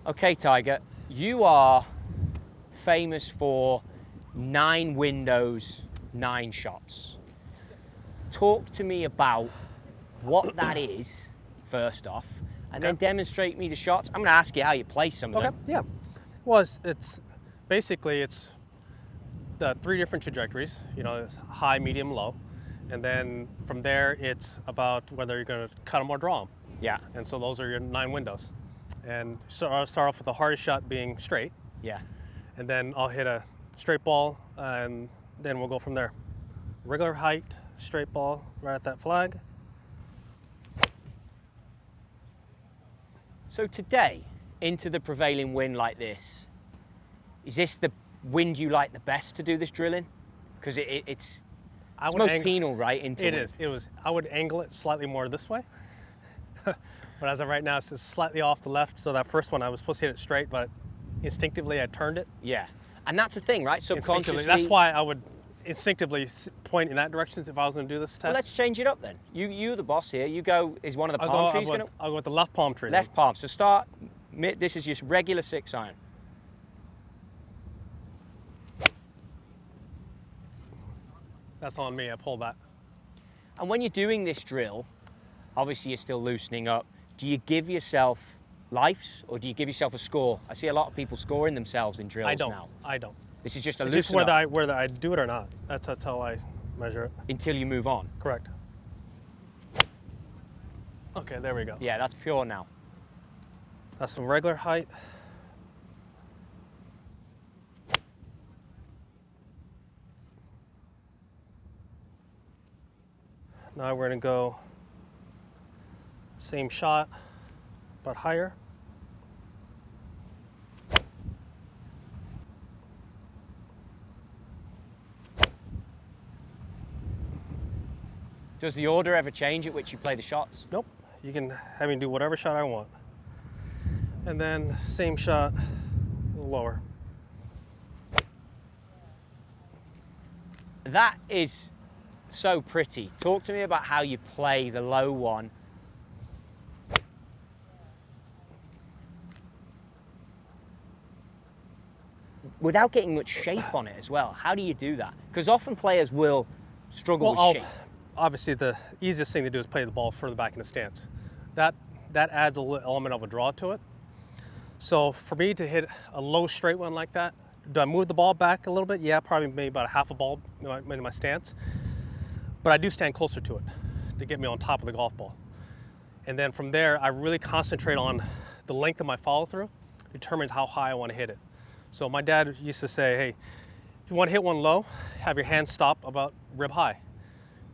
Okay, Tiger, you are famous for 9 windows, 9 shots. Talk to me about what that is, first off, and then demonstrate me the shots. I'm going to ask you how you play some of them. Yeah. Well, it's basically the 3 different trajectories. You know, it's high, medium, low, and then from there it's about whether you're going to cut them or draw them. Yeah. And so those are your 9 windows. And so I'll start off with the hardest shot being straight. Yeah. And then I'll hit a straight ball, and then we'll go from there. Regular height, straight ball, right at that flag. So today, into the prevailing wind like this, is this the wind you like the best to do this drilling? Because it's most penal, right? Into it is. I would angle it slightly more this way. But as of right now, it's just slightly off the left. So that first one, I was supposed to hit it straight, but instinctively I turned it. Yeah. And that's the thing, right? Subconsciously. That's why I would instinctively point in that direction if I was going to do this test. Well, let's change it up then. You're the boss here. You go, is one of the palm trees going to... I'll go with the left palm tree. Left palm. So start, this is just regular 6-iron. That's on me, I pulled that. And when you're doing this drill, obviously you're still loosening up. Do you give yourself lives or do you give yourself a score? I see a lot of people scoring themselves in drills now. I don't. This is just a loosen loosen up. Whether I do it or not. That's how I measure it. Until you move on. Correct. Okay, there we go. Yeah, that's pure now. That's some regular height. Now we're going to go same shot, but higher. Does the order ever change at which you play the shots? Nope. You can have me do whatever shot I want. And then same shot, a little lower. That is so pretty. Talk to me about how you play the low one. Without getting much shape on it as well. How do you do that? Because often players will struggle with shape. Obviously, the easiest thing to do is play the ball further back in the stance. That adds a little element of a draw to it. So for me to hit a low straight one like that, do I move the ball back a little bit? Yeah, probably maybe about a half a ball in my stance. But I do stand closer to it to get me on top of the golf ball. And then from there, I really concentrate on the length of my follow through, determines how high I want to hit it. So my dad used to say, hey, if you want to hit one low, have your hands stop about rib high.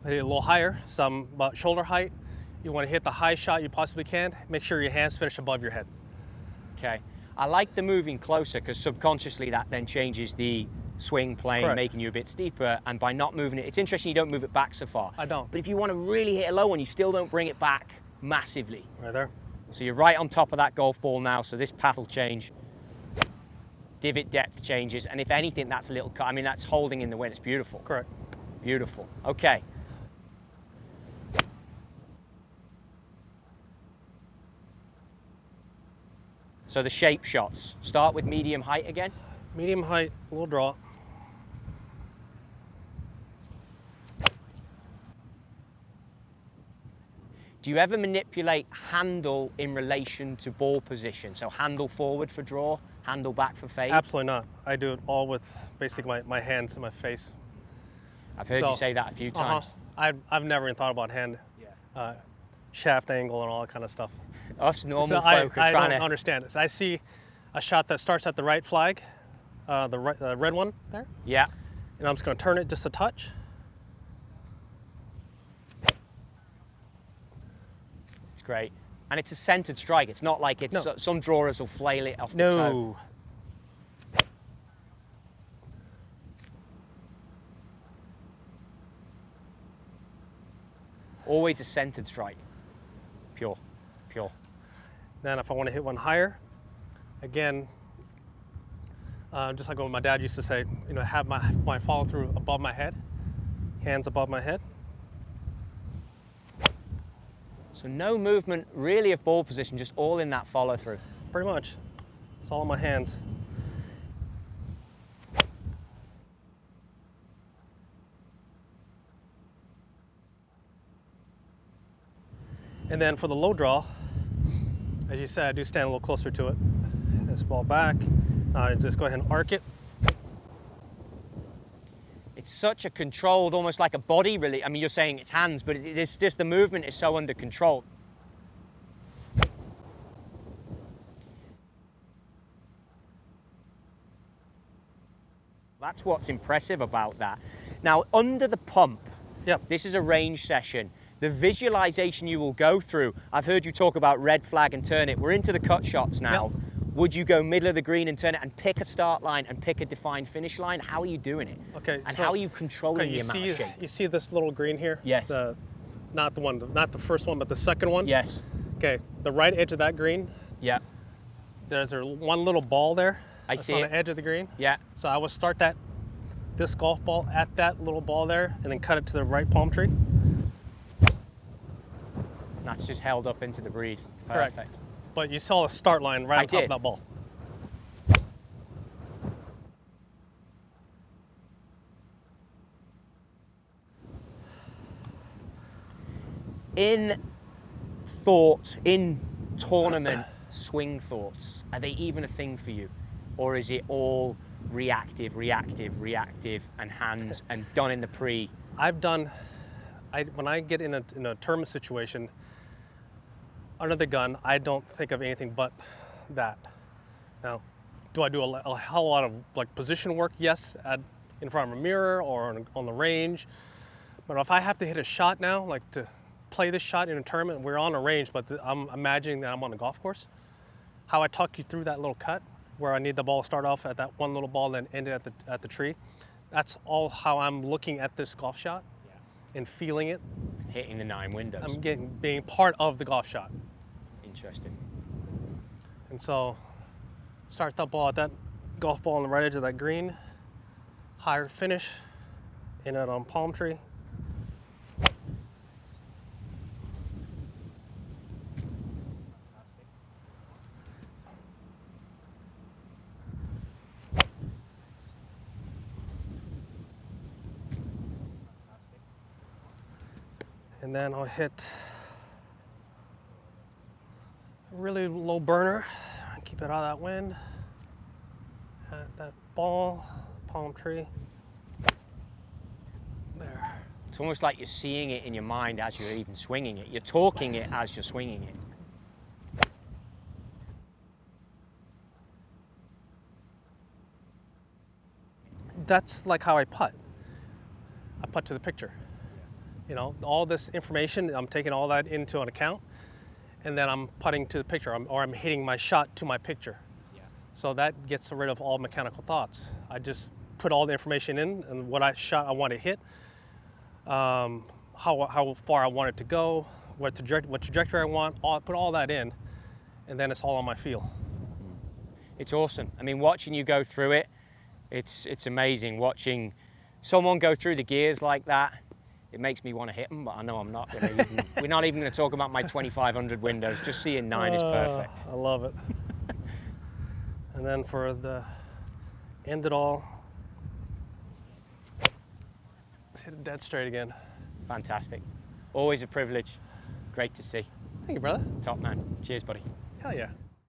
Hit it a little higher, some about shoulder height. You want to hit the highest shot you possibly can, make sure your hands finish above your head. Okay. I like the moving closer because subconsciously that then changes the swing plane, Correct. making you a bit steeper. And by not moving it, it's interesting you don't move it back so far. I don't. But if you want to really hit a low one, you still don't bring it back massively. Right there. So you're right on top of that golf ball now, so this path will change. Divot depth changes, and if anything, that's a little cut. I mean, that's holding in the wind. It's beautiful. Correct. Beautiful. Okay. So the shape shots. Start with medium height again. Medium height, a little draw. Do you ever manipulate handle in relation to ball position? So handle forward for draw, handle back for fade? Absolutely not. I do it all with basically my hands and my face. I've heard you say that a few times. I've never even thought about hand, shaft angle and all that kind of stuff. Us normal So folk are I trying don't to... understand it. So I see a shot that starts at the right flag, the red one there, Yeah. and I'm just going to turn it just a touch. It's great. And it's a centered strike. It's not like it's... No. Some drawers will flail it off the toe. No. Always a centered strike. Pure. Pure. Then if I want to hit one higher, again, just like what my dad used to say, you know, have my follow through above my head, hands above my head. So no movement really of ball position, just all in that follow through. Pretty much. It's all in my hands. And then for the low draw, as you said, I do stand a little closer to it. This ball back. Just go ahead and arc it. It's such a controlled, almost like a body release. I mean, you're saying it's hands, but it's just the movement is so under control. That's what's impressive about that. Now, under the pump, Yep. this is a range session. The visualization you will go through, I've heard you talk about red flag and turn it. We're into the cut shots now. Yep. Would you go middle of the green and turn it and pick a start line and pick a defined finish line? How are you doing it? Okay. And so- how are you controlling the amount of shape? You see this little green here? Yes. Not the first one, but the second one? Yes. Okay, the right edge of that green, Yeah. there's one little ball there. I that's see on it. the edge of the green. Yeah. So I would start this golf ball at that little ball there and then cut it to the right palm tree. That's just held up into the breeze. Correct. Perfect. But you saw a start line right I on top did. of that ball. In tournament swing thoughts, are they even a thing for you? Or is it all reactive, and hands and done in the pre? When I get in a tournament situation, under the gun, I don't think of anything but that. Now, do I do a hell lot of like position work? Yes, in front of a mirror or on the range. But if I have to hit a shot now, like to play this shot in a tournament, we're on a range, but I'm imagining that I'm on a golf course. How I talk you through that little cut, where I need the ball to start off at that one little ball, then end it at the tree. That's all how I'm looking at this golf shot and feeling it. Hitting the 9 windows. I'm being part of the golf shot. Interesting. And so, start that ball at that golf ball on the right edge of that green, higher finish, in it on palm tree. And then I'll hit a really low burner, keep it out of that wind. At that ball, palm tree. There. It's almost like you're seeing it in your mind as you're even swinging it. You're talking it as you're swinging it. That's like how I putt. I putt to the picture. You know, all this information, I'm taking all that into an account, and then I'm putting to the picture, or I'm hitting my shot to my picture. Yeah. So that gets rid of all mechanical thoughts. I just put all the information in and what shot I want to hit, how far I want it to go, what trajectory I want. Put all that in, and then it's all on my feel. It's awesome. I mean, watching you go through it, it's amazing. Watching someone go through the gears like that, it makes me want to hit them, but I know I'm not going to. We're not even going to talk about my 2,500 windows. Just seeing 9 is perfect. I love it. And then for the end it all, hit it dead straight again. Fantastic. Always a privilege. Great to see. Thank you, brother. Top man. Cheers, buddy. Hell yeah.